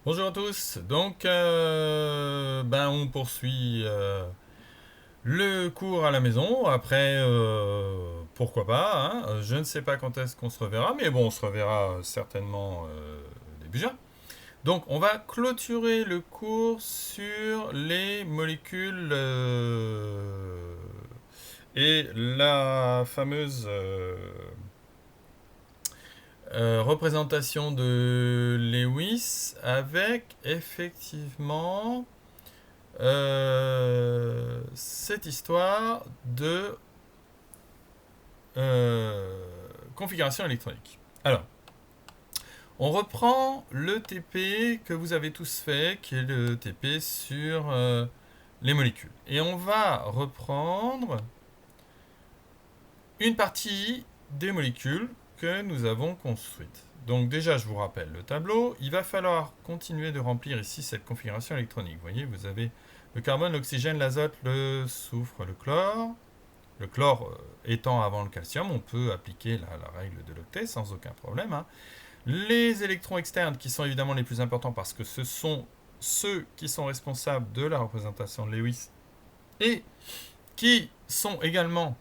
Bonjour à tous. Donc, on poursuit le cours à la maison. Après, pourquoi pas, hein. Je ne sais pas quand est-ce qu'on se reverra, mais bon, on se reverra certainement début juin. Donc, on va clôturer le cours sur les molécules et la fameuse représentation de Lewis avec effectivement cette histoire de euh, configuration électronique. Alors, on reprend le TP que vous avez tous fait, qui est le TP sur les molécules. Et on va reprendre une partie des molécules que nous avons construites. Donc déjà, je vous rappelle le tableau. Il va falloir continuer de remplir ici cette configuration électronique. Vous voyez, vous avez le carbone, l'oxygène, l'azote, le soufre, le chlore. Le chlore étant avant le calcium, on peut appliquer la règle de l'octet sans aucun problème, hein. Les électrons externes, qui sont évidemment les plus importants parce que ce sont ceux qui sont responsables de la représentation de Lewis et qui sont également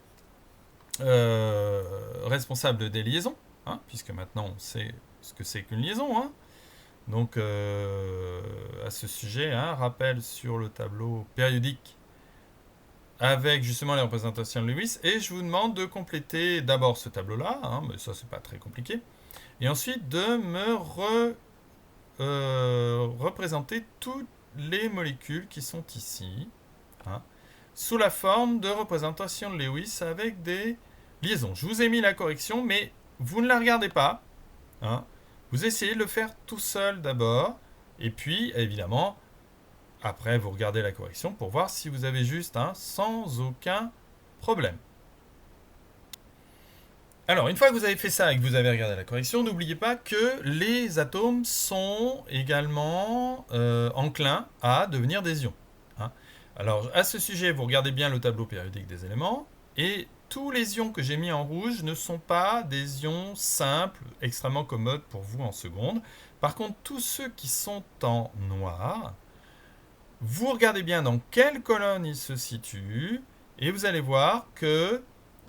responsables des liaisons, hein, puisque maintenant on sait ce que c'est qu'une liaison, hein. Donc, à ce sujet, hein, rappel sur le tableau périodique avec justement les représentations de Lewis. Et je vous demande de compléter d'abord ce tableau-là, hein, mais ça c'est pas très compliqué, et ensuite de me représenter toutes les molécules qui sont ici, hein, sous la forme de représentation de Lewis avec des liaisons. Je vous ai mis la correction, mais vous ne la regardez pas, hein. Vous essayez de le faire tout seul d'abord, et puis évidemment après, vous regardez la correction pour voir si vous avez juste un sans aucun problème. Alors, une fois que vous avez fait ça et que vous avez regardé la correction, n'oubliez pas que les atomes sont également enclins à devenir des ions, hein. Alors, à ce sujet, vous regardez bien le tableau périodique des éléments, et tous les ions que j'ai mis en rouge ne sont pas des ions simples, extrêmement commodes pour vous en seconde. Par contre, tous ceux qui sont en noir, vous regardez bien dans quelle colonne il se situe, et vous allez voir que,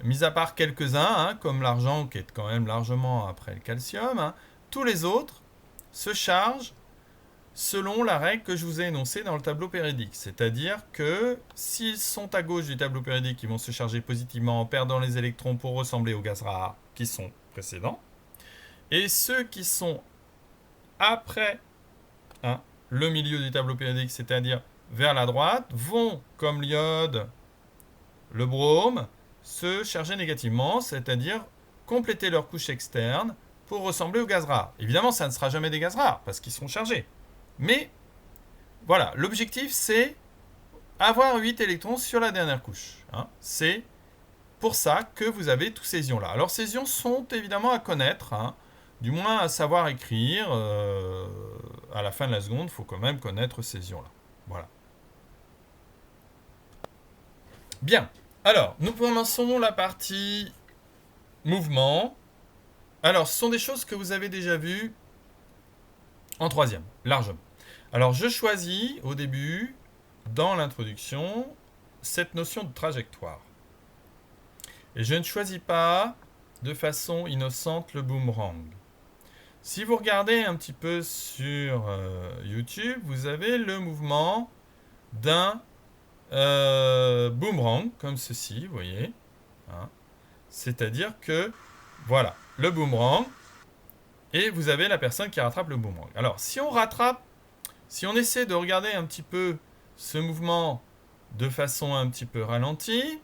mis à part quelques-uns, hein, comme l'argent qui est quand même largement après le calcium, hein, tous les autres se chargent selon la règle que je vous ai énoncée dans le tableau périodique. C'est-à-dire que s'ils sont à gauche du tableau périodique, ils vont se charger positivement en perdant les électrons pour ressembler aux gaz rares qui sont précédents. Et ceux qui sont après, hein, le milieu du tableau périodique, c'est-à-dire vers la droite, vont, comme l'iode, le brome, se charger négativement, c'est-à-dire compléter leur couche externe pour ressembler aux gaz rares. Évidemment, ça ne sera jamais des gaz rares, parce qu'ils seront chargés. Mais, voilà, l'objectif, c'est avoir 8 électrons sur la dernière couche, hein. C'est pour ça que vous avez tous ces ions-là. Alors, ces ions sont évidemment à connaître, hein, du moins à savoir écrire. À la fin de la seconde, il faut quand même connaître ces ions-là. Voilà. Bien. Alors, nous commençons la partie mouvement. Alors, ce sont des choses que vous avez déjà vues en troisième, largement. Alors, je choisis au début, dans l'introduction, cette notion de trajectoire. Et je ne choisis pas de façon innocente le boomerang. Si vous regardez un petit peu sur YouTube, vous avez le mouvement d'un boomerang, comme ceci, vous voyez, hein. C'est-à-dire que, voilà, le boomerang, et vous avez la personne qui rattrape le boomerang. Alors, si on essaie de regarder un petit peu ce mouvement de façon un petit peu ralentie,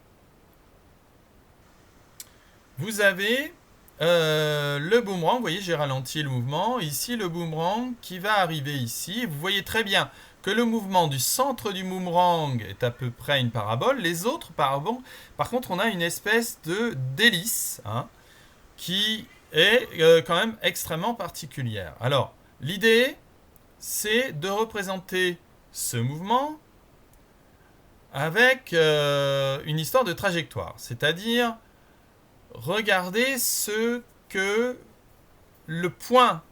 vous avez le boomerang, vous voyez, j'ai ralenti le mouvement. Ici, le boomerang qui va arriver ici. Vous voyez très bien que le mouvement du centre du boomerang est à peu près une parabole. Les autres paraboles, par contre, on a une espèce de d'hélice, hein, qui est quand même extrêmement particulière. Alors, l'idée, c'est de représenter ce mouvement avec une histoire de trajectoire. C'est-à-dire, regardez ce que le point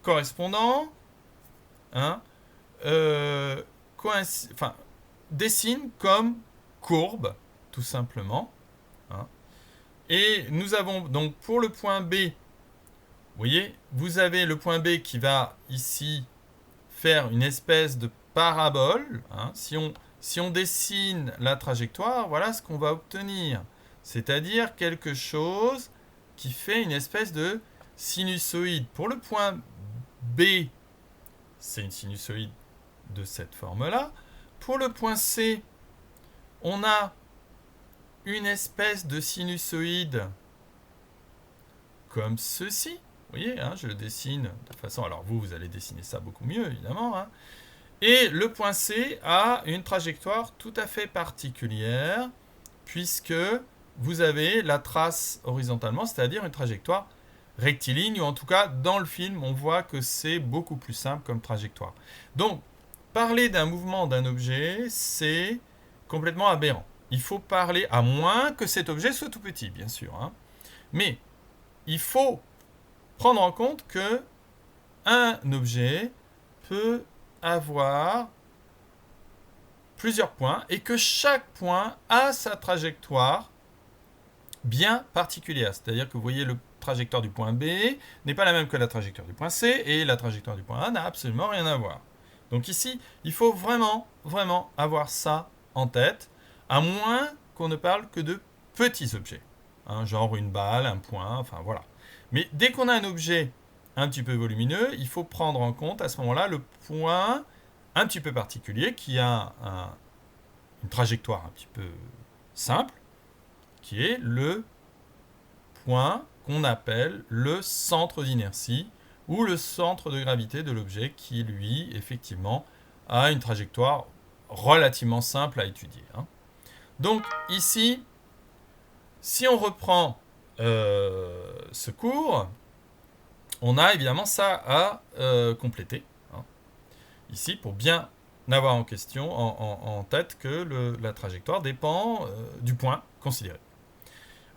correspondant, hein, dessine comme courbe, tout simplement. Hein. Et nous avons donc pour le point B, vous voyez, vous avez le point B qui va ici faire une espèce de parabole. Hein. Si on dessine la trajectoire, voilà ce qu'on va obtenir. C'est-à-dire quelque chose qui fait une espèce de sinusoïde. Pour le point B, c'est une sinusoïde de cette forme-là. Pour le point C, on a une espèce de sinusoïde comme ceci. Vous voyez, hein, je le dessine de façon... Alors vous allez dessiner ça beaucoup mieux, évidemment. Hein. Et le point C a une trajectoire tout à fait particulière, puisque vous avez la trace horizontalement, c'est-à-dire une trajectoire rectiligne, ou en tout cas, dans le film, on voit que c'est beaucoup plus simple comme trajectoire. Donc, parler d'un mouvement d'un objet, c'est complètement aberrant. Il faut parler, à moins que cet objet soit tout petit, bien sûr. Hein. Mais il faut prendre en compte que un objet peut avoir plusieurs points et que chaque point a sa trajectoire bien particulière. C'est-à-dire que vous voyez, la trajectoire du point B n'est pas la même que la trajectoire du point C et la trajectoire du point A n'a absolument rien à voir. Donc ici, il faut vraiment, vraiment avoir ça en tête, à moins qu'on ne parle que de petits objets. Hein, genre une balle, un point, enfin voilà. Mais dès qu'on a un objet un petit peu volumineux, il faut prendre en compte à ce moment-là le point un petit peu particulier qui a une trajectoire un petit peu simple, qui est le point qu'on appelle le centre d'inertie ou le centre de gravité de l'objet qui, lui, effectivement, a une trajectoire relativement simple à étudier. Hein. Donc, ici, si on reprend ce cours, on a évidemment ça à compléter. Hein. Ici, pour bien avoir en tête que la trajectoire dépend du point considéré.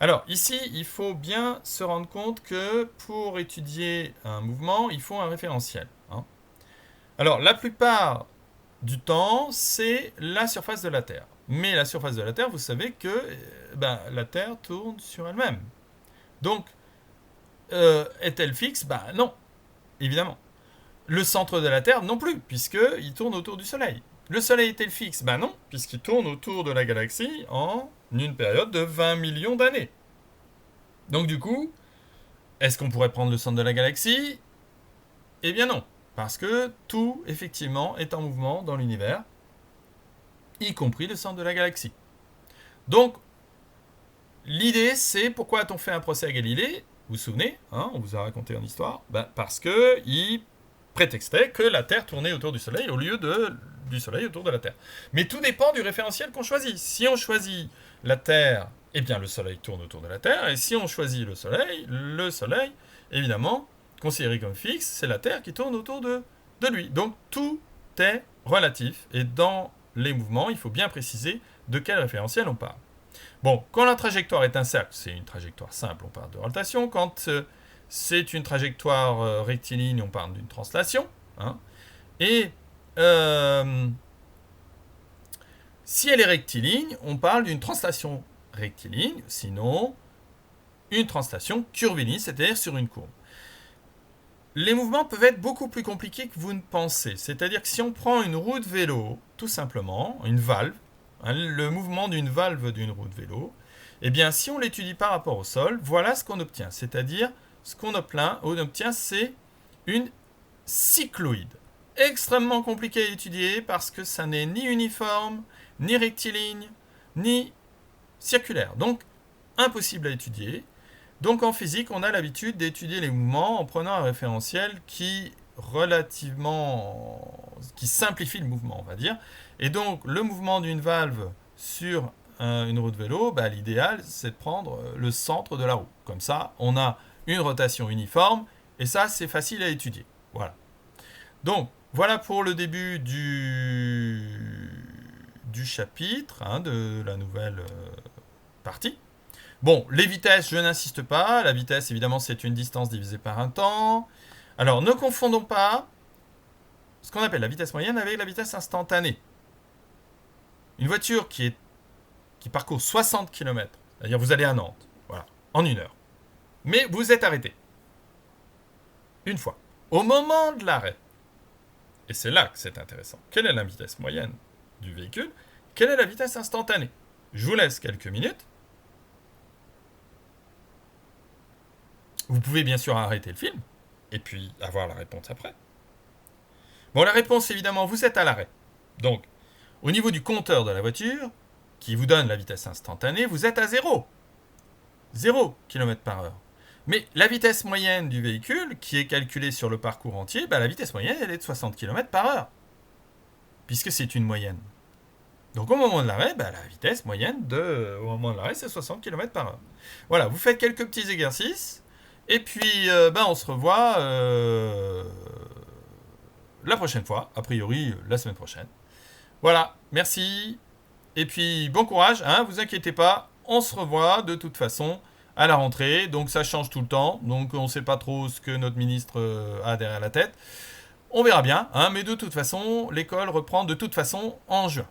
Alors, ici, il faut bien se rendre compte que pour étudier un mouvement, il faut un référentiel. Hein. Alors, la plupart du temps, c'est la surface de la Terre. Mais la surface de la Terre, vous savez que la Terre tourne sur elle-même. Donc, est-elle fixe ? Non, évidemment. Le centre de la Terre non plus, puisqu'il tourne autour du Soleil. Le Soleil est-il fixe ? Non, puisqu'il tourne autour de la galaxie en une période de 20 millions d'années. Donc du coup, est-ce qu'on pourrait prendre le centre de la galaxie ? Eh bien non, parce que tout, effectivement, est en mouvement dans l'univers, y compris le centre de la galaxie. Donc, l'idée, c'est pourquoi a-t-on fait un procès à Galilée ? Vous vous souvenez, hein, on vous a raconté une histoire, parce qu'il prétextait que la Terre tournait autour du Soleil au lieu du Soleil autour de la Terre. Mais tout dépend du référentiel qu'on choisit. Si on choisit la Terre, eh bien le Soleil tourne autour de la Terre, et si on choisit le Soleil, évidemment, considéré comme fixe, c'est la Terre qui tourne autour de lui. Donc tout est relatif, et dans les mouvements, il faut bien préciser de quel référentiel on parle. Bon, quand la trajectoire est un cercle, c'est une trajectoire simple, on parle de rotation. Quand c'est une trajectoire rectiligne, on parle d'une translation. Hein. Et si elle est rectiligne, on parle d'une translation rectiligne, sinon une translation curviligne, c'est-à-dire sur une courbe. Les mouvements peuvent être beaucoup plus compliqués que vous ne pensez. C'est-à-dire que si on prend une roue de vélo, tout simplement, une valve, hein, le mouvement d'une valve d'une roue de vélo, eh bien, si on l'étudie par rapport au sol, voilà ce qu'on obtient. C'est-à-dire, ce qu'on obtient, c'est une cycloïde. Extrêmement compliqué à étudier parce que ça n'est ni uniforme, ni rectiligne, ni circulaire. Donc, impossible à étudier. Donc, en physique, on a l'habitude d'étudier les mouvements en prenant un référentiel qui simplifie le mouvement, on va dire. Et donc, le mouvement d'une valve sur une roue de vélo, l'idéal, c'est de prendre le centre de la roue. Comme ça, on a une rotation uniforme, et ça, c'est facile à étudier. Voilà. Donc, voilà pour le début du chapitre, hein, de la nouvelle partie. Bon, les vitesses, je n'insiste pas. La vitesse, évidemment, c'est une distance divisée par un temps. Alors, ne confondons pas ce qu'on appelle la vitesse moyenne avec la vitesse instantanée. Une voiture qui parcourt 60 km, c'est-à-dire vous allez à Nantes, voilà, en 1 heure. Mais vous êtes arrêté. Une fois. Au moment de l'arrêt, et c'est là que c'est intéressant, quelle est la vitesse moyenne du véhicule? Quelle est la vitesse instantanée? Je vous laisse quelques minutes. Vous pouvez bien sûr arrêter le film, et puis avoir la réponse après. Bon, la réponse, évidemment, vous êtes à l'arrêt. Donc, au niveau du compteur de la voiture, qui vous donne la vitesse instantanée, vous êtes à 0. 0 km/h. Mais la vitesse moyenne du véhicule, qui est calculée sur le parcours entier, la vitesse moyenne, elle est de 60 km/h. Puisque c'est une moyenne. Donc au moment de l'arrêt, la vitesse moyenne au moment de l'arrêt, c'est 60 km/h. Voilà, vous faites quelques petits exercices, et puis on se revoit la prochaine fois, a priori la semaine prochaine. Voilà, merci, et puis bon courage, vous inquiétez pas, on se revoit de toute façon à la rentrée, donc ça change tout le temps, donc on ne sait pas trop ce que notre ministre a derrière la tête. On verra bien, mais de toute façon, l'école reprend de toute façon en juin.